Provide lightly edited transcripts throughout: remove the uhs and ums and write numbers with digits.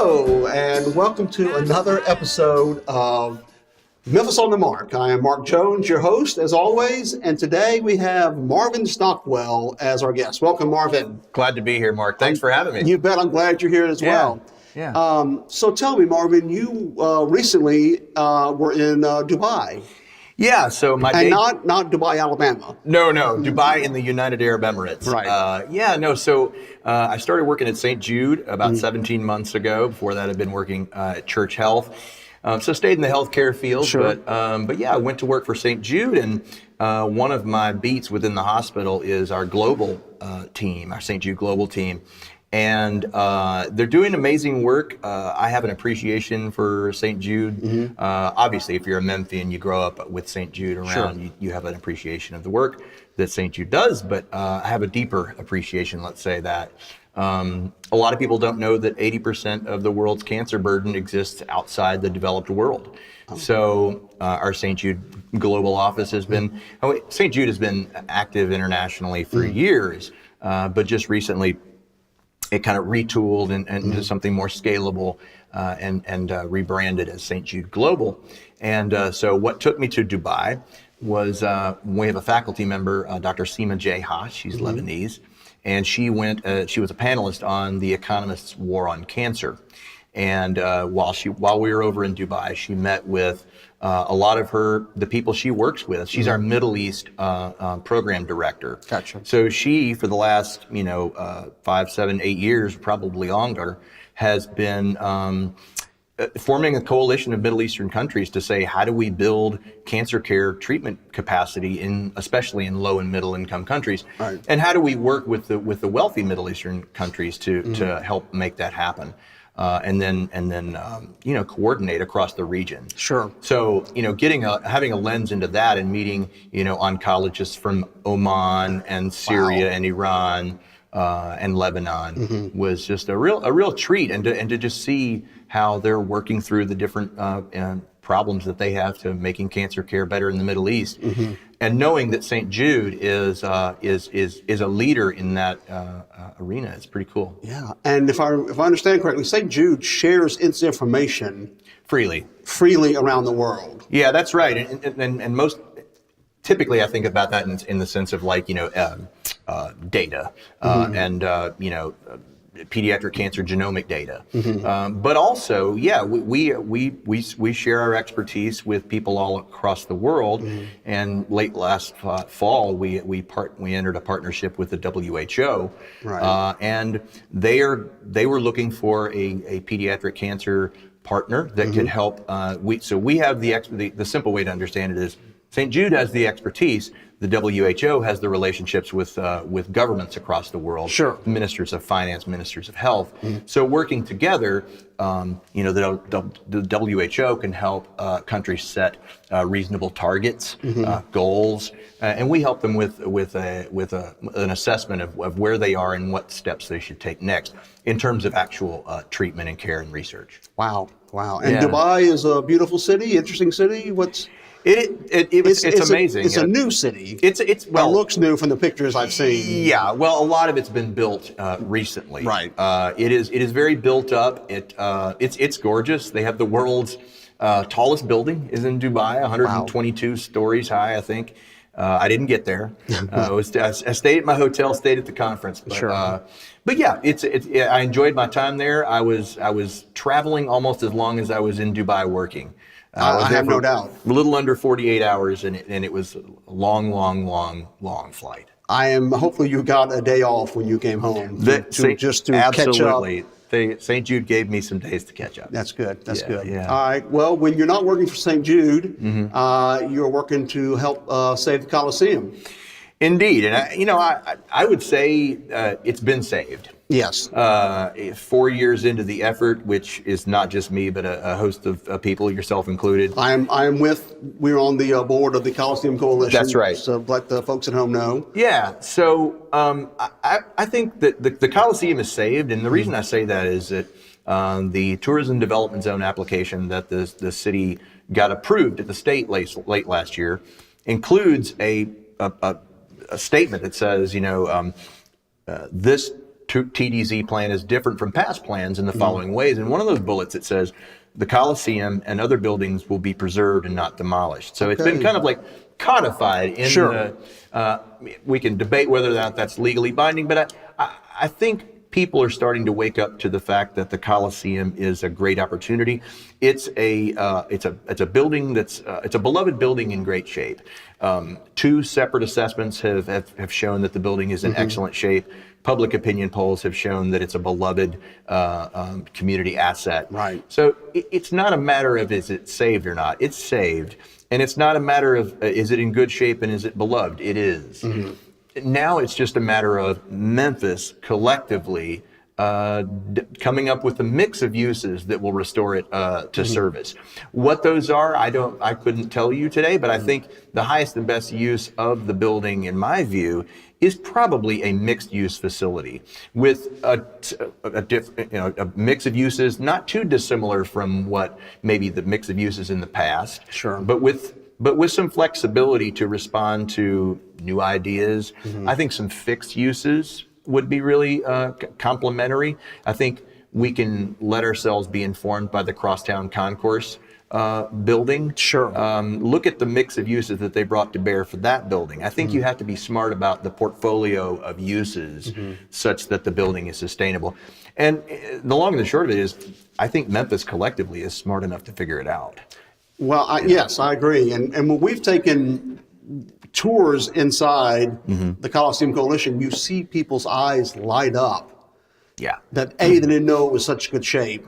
Hello, and welcome to another episode of Memphis on the Mark. I am Mark Jones, your host, as always, and today we have Marvin Stockwell as our guest. Welcome, Marvin. Glad to be here, Mark. Thanks for having me. You bet. I'm glad you're here as well. Yeah. So tell me, Marvin, you recently were in Dubai. Yeah, so my And not Dubai, Alabama. No, Dubai in the United Arab Emirates. Right. I started working at St. Jude about 17 months ago. Before that, I'd been working at Church Health. So stayed in the healthcare field. Sure. But yeah, I went to work for St. Jude, and one of my beats within the hospital is our global team, our St. Jude global team. And they're doing amazing work. I have an appreciation for St. Jude. Obviously, if you're a Memphian, you grow up with St. Jude around, Sure. you have an appreciation of the work that St. Jude does, but I have a deeper appreciation, let's say that. A lot of people don't know that 80% of the world's cancer burden exists outside the developed world. So our St. Jude global office has been, St. Jude has been active internationally for years, but just recently, it kind of retooled and into something more scalable and rebranded as St. Jude Global. And so what took me to Dubai was we have a faculty member, Dr. Seema J. Hash, she's Lebanese, and she was a panelist on The Economist's War on Cancer. And while we were over in Dubai, she met with a lot of the people she works with. She's our Middle East program director. Gotcha. So she, for the last 5, 7, 8 years, probably longer, has been forming a coalition of Middle Eastern countries to say, how do we build cancer care treatment capacity especially in low and middle income countries, Right. and how do we work with the wealthy Middle Eastern countries to help make that happen. And then coordinate across the region. Sure. So, having a lens into that and meeting, oncologists from Oman and Syria and Iran and Lebanon was just a real treat, and to just see how they're working through the different problems that they have to making cancer care better in the Middle East, and knowing that St. Jude is a leader in that arena. It's pretty cool. Yeah, and if I understand correctly, St. Jude shares its information freely around the world. Yeah, that's right. And most typically, I think about that in the sense of data and pediatric cancer genomic data. But also, we share our expertise with people all across the world. And late last fall, we entered a partnership with the WHO, Right. and they were looking for a pediatric cancer partner that could help. So we have the simple way to understand it is St. Jude has the expertise. The WHO has the relationships with governments across the world. Sure. Ministers of finance, ministers of health. So working together, the WHO can help countries set reasonable targets, goals, and we help them with an assessment of where they are and what steps they should take next in terms of actual treatment and care and research. Wow. And Yeah. Dubai is a beautiful city, interesting city. It's amazing. It's a new city. It looks new from the pictures I've seen. Yeah, well, a lot of it's been built recently. Right. It is very built up. It's gorgeous. They have the world's tallest building is in Dubai, 122 stories high, I think. I didn't get there. I stayed at my hotel, stayed at the conference. But, Sure. But yeah, I enjoyed my time there. I was traveling almost as long as I was in Dubai working. I have no doubt. A little under 48 hours, and it was a long flight. Hopefully you got a day off when you came home to catch up. Absolutely. St. Jude gave me some days to catch up. That's good. That's good. Yeah. All right. Well, when you're not working for St. Jude, you're working to help save the Coliseum. Indeed, and I would say it's been saved. Yes. 4 years into the effort, which is not just me, but a host of people, yourself included. We're on the board of the Coliseum Coalition. That's right. So let the folks at home know. Yeah. So I think that the Coliseum is saved, and the reason I say that is that the Tourism Development Zone application that the city got approved at the state late last year includes a statement that says, this TDZ plan is different from past plans in the following ways. And one of those bullets, it says, the Coliseum and other buildings will be preserved and not demolished. So it's been kind of like codified in we can debate whether or not that's legally binding, but I think people are starting to wake up to the fact that the Coliseum is a great opportunity. It's a building it's a beloved building in great shape. Two separate assessments have shown that the building is in excellent shape. Public opinion polls have shown that it's a beloved community asset. Right. So it's not a matter of is it saved or not. It's saved. And it's not a matter of is it in good shape and is it beloved. It is. Now it's just a matter of Memphis collectively coming up with a mix of uses that will restore it to service. What those are, I couldn't tell you today, but I think the highest and best use of the building, in my view, is probably a mixed-use facility with a mix of uses not too dissimilar from what maybe the mix of uses in the past. Sure. But with some flexibility to respond to new ideas. I think some fixed uses would be really complementary. I think we can let ourselves be informed by the Crosstown Concourse building. Sure. Look at the mix of uses that they brought to bear for that building. I think you have to be smart about the portfolio of uses such that the building is sustainable. And the long and the short of it is, I think Memphis collectively is smart enough to figure it out. Well, yes, I agree. And when we've taken tours inside the Coliseum Coalition, you see people's eyes light up. Yeah. That A, they didn't know it was such good shape.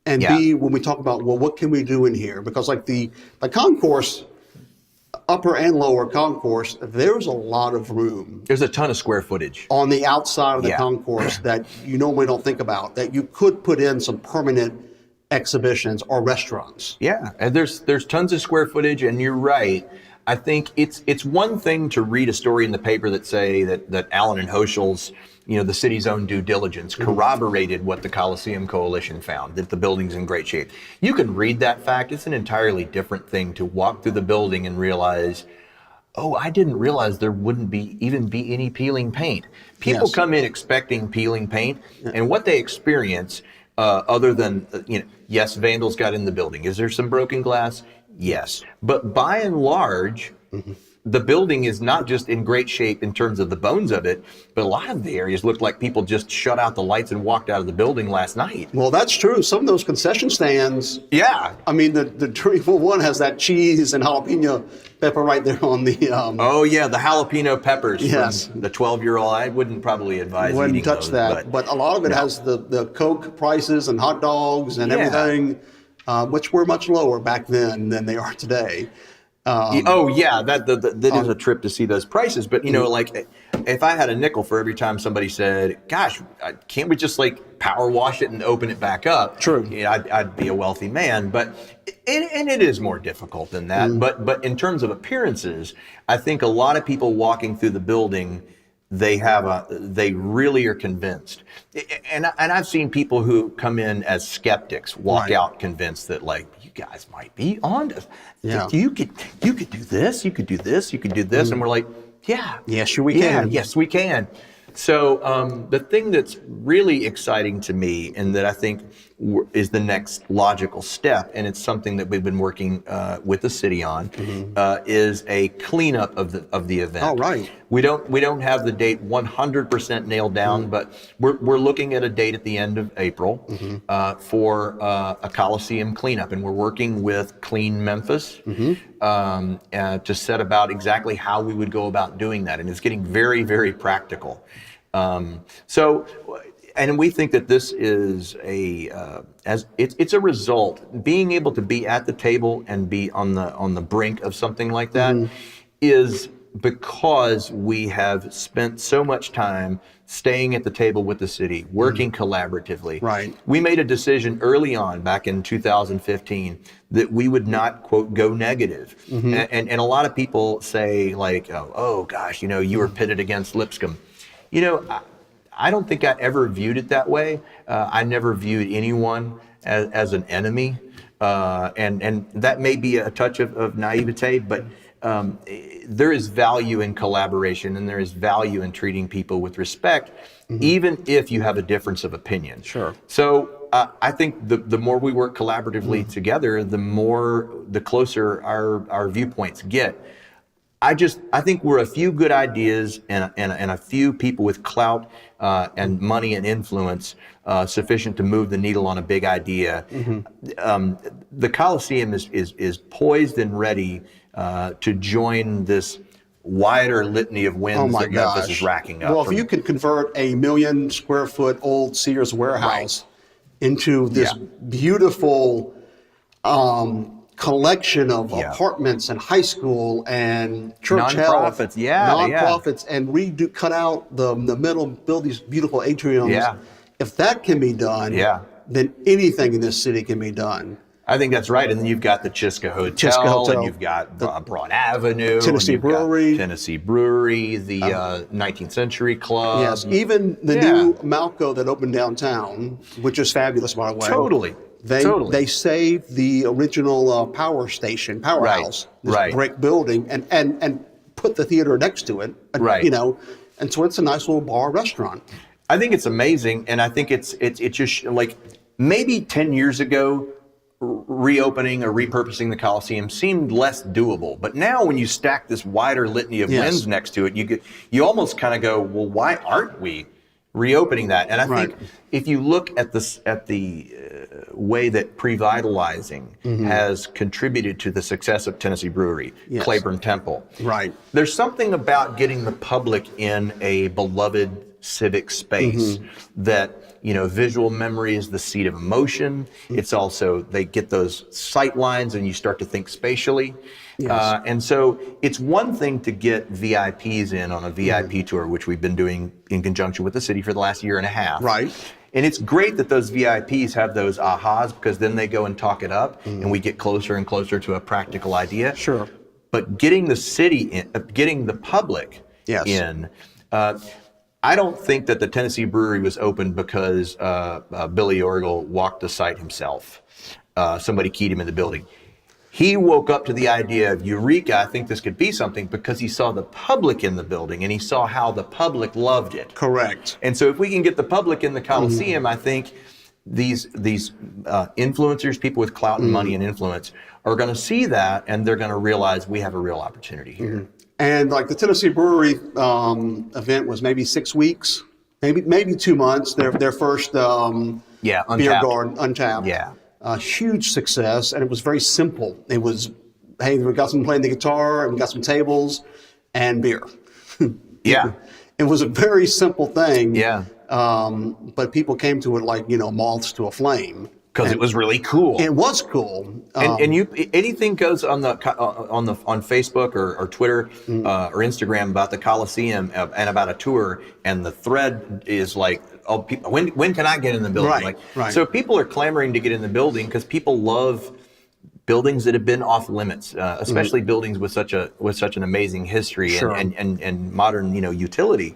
And B, when we talk about, well, what can we do in here? Because like the concourse, upper and lower concourse, there's a lot of room. There's a ton of square footage On the outside of the concourse that you normally don't think about, that you could put in some permanent exhibitions or restaurants. Yeah, and there's tons of square footage, and you're right. I think it's one thing to read a story in the paper that say that Allen and Hoshel's, the city's own due diligence corroborated what the Coliseum Coalition found, that the building's in great shape. You can read that fact. It's an entirely different thing to walk through the building and realize, oh, I didn't realize there wouldn't even be any peeling paint. People come in expecting peeling paint, and what they experience, other than, yes, vandals got in the building. Is there some broken glass? Yes. But by and large, the building is not just in great shape in terms of the bones of it, but a lot of the areas look like people just shut out the lights and walked out of the building last night. Well, that's true. Some of those concession stands. Yeah. I mean, the Triple One has that cheese and jalapeno pepper right there on the. Oh yeah, the jalapeno peppers. Yes. From the 12-year-old, I wouldn't probably advise Wouldn't eating touch those, that. But a lot of it has the Coke prices and hot dogs and everything, which were much lower back then than they are today. Oh yeah, that is a trip to see those prices. But like if I had a nickel for every time somebody said, "Gosh, can't we just like power wash it and open it back up?" True. I'd be a wealthy man. But it is more difficult than that. But in terms of appearances, I think a lot of people walking through the building, they really are convinced. And I've seen people who come in as skeptics walk out convinced that like, you guys might be on to. Yeah. You could do this, you could do this, you could do this. And we're like, yes, sure we can. Yes, we can. So the thing that's really exciting to me and that I think is the next logical step, and it's something that we've been working with the city on, is a cleanup of the event. Oh, right. We don't have the date 100% nailed down, but we're looking at a date at the end of April for a Coliseum cleanup, and we're working with Clean Memphis to set about exactly how we would go about doing that, and it's getting very, very practical. And we think that this is it's a result. Being able to be at the table and be on the brink of something like that is because we have spent so much time staying at the table with the city, working collaboratively. Right. We made a decision early on, back in 2015, that we would not, quote, go negative. And a lot of people say, like, oh gosh, you were pitted against Lipscomb. I don't think I ever viewed it that way. I never viewed anyone as an enemy. And that may be a touch of naivete, but there is value in collaboration, and there is value in treating people with respect, even if you have a difference of opinion. Sure. So I think the more we work collaboratively together, the closer our viewpoints get. I think we're a few good ideas and a few people with clout and money and influence sufficient to move the needle on a big idea. The Coliseum is poised and ready to join this wider litany of wins that Memphis is racking up. Well, if you could convert a 1 million square foot old Sears warehouse into this beautiful collection of apartments and high school and church health, nonprofits, and cut out the middle, build these beautiful atriums. If that can be done, then anything in this city can be done. I think that's right. And then you've got the Chiska Hotel, and you've got Broad Avenue, Tennessee Brewery, the 19th Century Club. Yes, even the new Malco that opened downtown, which is fabulous, by the way. Totally. They saved the original powerhouse, this brick building, and put the theater next to it. You know, and so it's a nice little bar restaurant. I think it's amazing, and I think it's just like maybe 10 years ago, reopening or repurposing the Coliseum seemed less doable. But now when you stack this wider litany of wins next to it, you almost kind of go, well, why aren't we reopening that? And I think if you look at the way that pre-vitalizing has contributed to the success of Tennessee Brewery, Claiborne Temple, there's something about getting the public in a beloved civic space that, you know, visual memory is the seat of emotion. It's also, they get those sight lines and you start to think spatially. And so it's one thing to get VIPs in on a VIP tour, which we've been doing in conjunction with the city for the last year and a half. And it's great that those VIPs have those ahas, because then they go and talk it up and we get closer and closer to a practical idea. But getting the city in, getting the public in, I don't think that the Tennessee Brewery was opened because Billy Orgel walked the site himself. Somebody keyed him in the building. He woke up to the idea of Eureka, I think this could be something, because he saw the public in the building and he saw how the public loved it. And so if we can get the public in the Coliseum, I think these influencers, people with clout and money and influence, are going to see that, and they're going to realize we have a real opportunity here. And like the Tennessee Brewery event was maybe 6 weeks, maybe 2 months. Their first beer garden, Untapped. Huge success, and it was very simple. It was, hey, we got someone playing the guitar, and we got some tables, and beer. It was a very simple thing. But people came to it like, you know, moths to a flame. Because it was really cool. It was cool. And anything goes on Facebook or Twitter or Instagram about the Coliseum and about a tour, and the thread is like, oh, when can I get in the building? So people are clamoring to get in the building because people love buildings that have been off limits, especially buildings with such an amazing history and modern, you know, utility.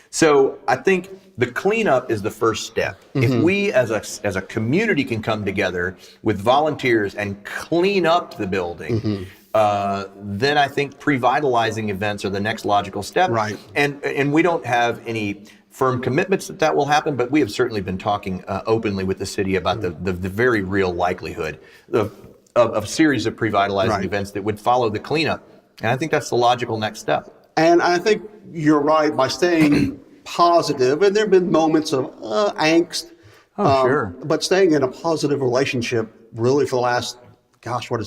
So I think the cleanup is the first step. If we as a community can come together with volunteers and clean up the building, then I think pre-vitalizing events are the next logical step. And we don't have any firm commitments that will happen, but we have certainly been talking openly with the city about the very real likelihood of a series of pre-vitalizing events that would follow the cleanup. And I think that's the logical next step. And I think you're right by staying positive, and there have been moments of angst, but staying in a positive relationship really for the last,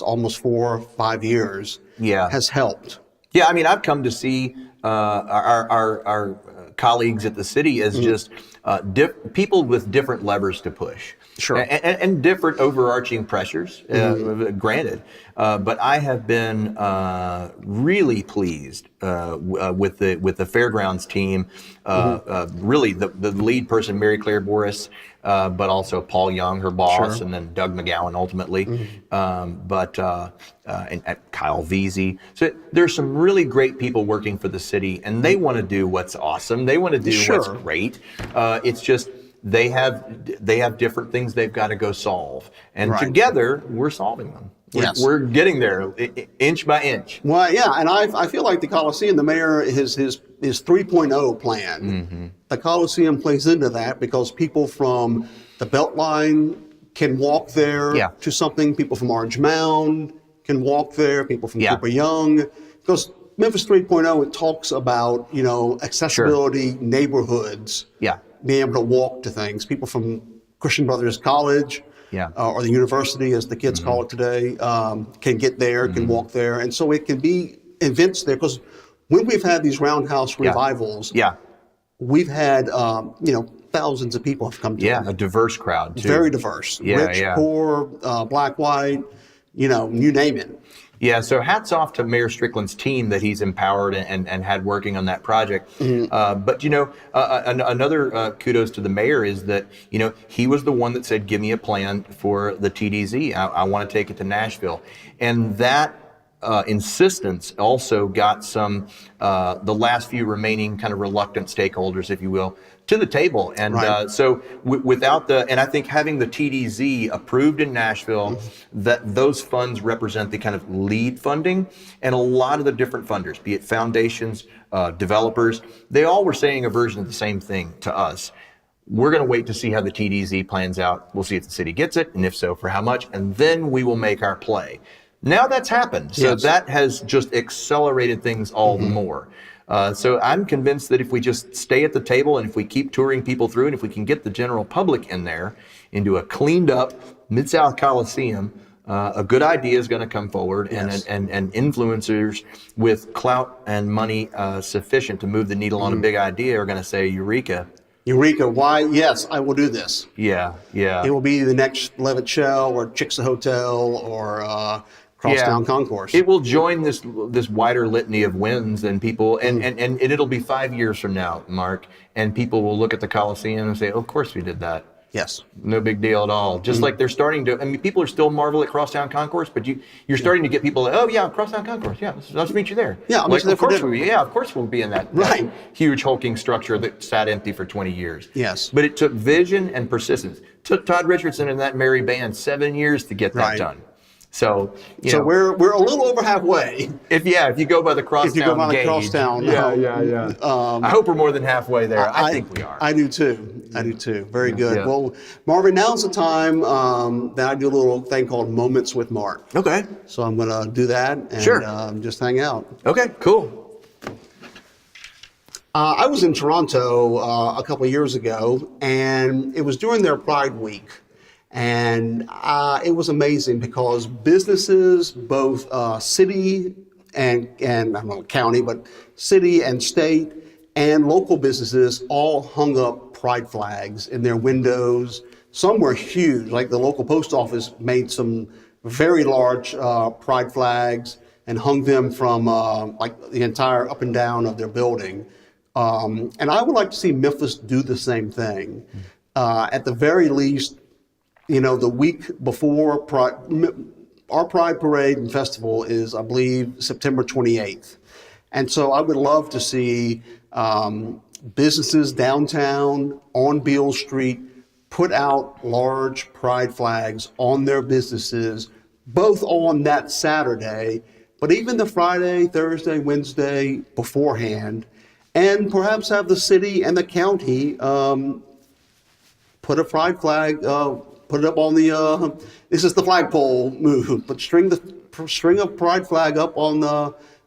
almost 4 or 5 years has helped. I mean, I've come to see our colleagues at the city as just people with different levers to push. And different overarching pressures, granted. But I have been really pleased with the Fairgrounds team. Really, the lead person, Mary Claire Boris, but also Paul Young, her boss, and then Doug McGowan ultimately. And Kyle Veazey. So there's some really great people working for the city, and they want to do what's awesome. They want to do what's great. It's just, they have different things they've got to go solve, and together we're solving them. Yes. We're getting there inch by inch. Well, yeah, and I feel like the Coliseum, the mayor, his 3.0 plan, the Coliseum plays into that because people from the Beltline can walk there Yeah. to something. People from Orange Mound can walk there. People from Yeah. Cooper Young. Because Memphis 3.0, it talks about, accessibility neighborhoods. Yeah. Being able to walk to things. People from Christian Brothers College. Yeah. Or the university, as the kids call it today, can get there, can walk there. And so it can be events there. Because when we've had these roundhouse revivals, Yeah. we've had, thousands of people have come to Yeah. them. A diverse crowd, too. Very diverse. Yeah, Rich, yeah. poor, black, white, you name it. Yeah, so hats off to Mayor Strickland's team that he's empowered and had working on that project. But another kudos to the mayor is that he was the one that said, "Give me a plan for the TDZ. I want to take it to Nashville," and that insistence also got some the last few remaining kind of reluctant stakeholders, if you will, to the table. And Right. so without and I think having the TDZ approved in Nashville, that those funds represent the kind of lead funding, and a lot of the different funders, be it foundations, developers, they all were saying a version of the same thing to us. We're going to wait to see how the TDZ plans out. We'll see if the city gets it, and if so, for how much, and then we will make our play. Now that's happened. So Yes. that has just accelerated things all the more. So I'm convinced that if we just stay at the table and if we keep touring people through, and if we can get the general public in there into a cleaned up Mid South Coliseum, a good idea is going to come forward. Yes. And influencers with clout and money sufficient to move the needle on a big idea are going to say, Eureka. Eureka, why? Yes, I will do this. Yeah, yeah. It will be the next Levitt Shell or Chicksa Hotel or Crosstown Concourse. It will join this wider litany of wins, and people, and it'll be 5 years from now, Mark, and people will look at the Coliseum and say, oh, of course we did that. Yes. No big deal at all. Just like they're starting to, people are still marvel at Crosstown Concourse, but you're starting to get people like, oh yeah, Crosstown Concourse, yeah, let's meet you there. Yeah, I'll meet you there of for course dinner. of course we'll be in that Right. huge hulking structure that sat empty for 20 years. Yes. But it took vision and persistence. Took Todd Richardson and that merry band 7 years to get that Right. done. So, So we're a little over halfway. if you go by the Crosstown If you go by the gauge, Crosstown, yeah. I hope we're more than halfway there. I think we are. I do too. I do too. Very good. Yeah. Well, Marvin, now's the time that I do a little thing called Moments with Mark. Okay. So I'm going to do that and Sure. just hang out. Okay. Cool. I was in Toronto a couple of years ago, and it was during their Pride Week. And it was amazing because businesses, both city and I don't know, county, but city and state and local businesses all hung up pride flags in their windows. Some were huge, like the local post office made some very large pride flags and hung them from like the entire up and down of their building. And I would like to see Memphis do the same thing. At the very least, the week before Pride, our Pride Parade and Festival is, I believe, September 28th. And so I would love to see businesses downtown on Beale Street put out large pride flags on their businesses, both on that Saturday, but even the Friday, Thursday, Wednesday beforehand, and perhaps have the city and the county put a pride flag, put it up on the, this is the flagpole move, but string a pride flag up on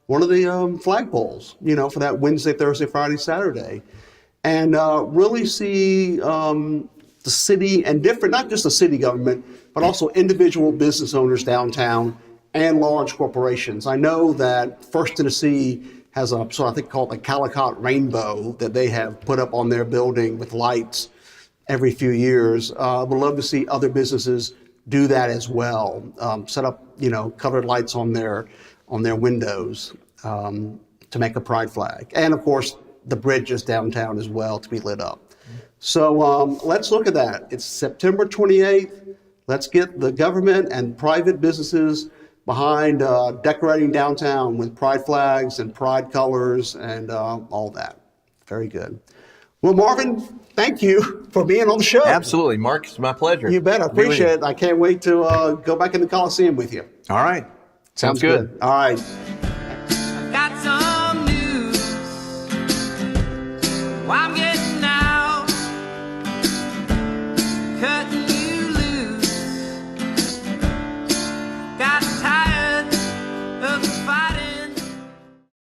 one of the flagpoles, for that Wednesday, Thursday, Friday, Saturday. And really see the city and different, not just the city government, but also individual business owners downtown and large corporations. I know that First Tennessee has I think called the Calicut Rainbow that they have put up on their building with lights every few years. Would love to see other businesses do that as well. Set up, colored lights on their windows to make a pride flag. And of course, the bridges downtown as well to be lit up. So let's look at that. It's September 28th. Let's get the government and private businesses behind decorating downtown with pride flags and pride colors and all that. Very good. Well, Marvin, thank you for being on the show. Absolutely, Mark. It's my pleasure. You bet. I to be with appreciate you. it. I can't wait to go back in the Coliseum with you. All right. Sounds good. All right.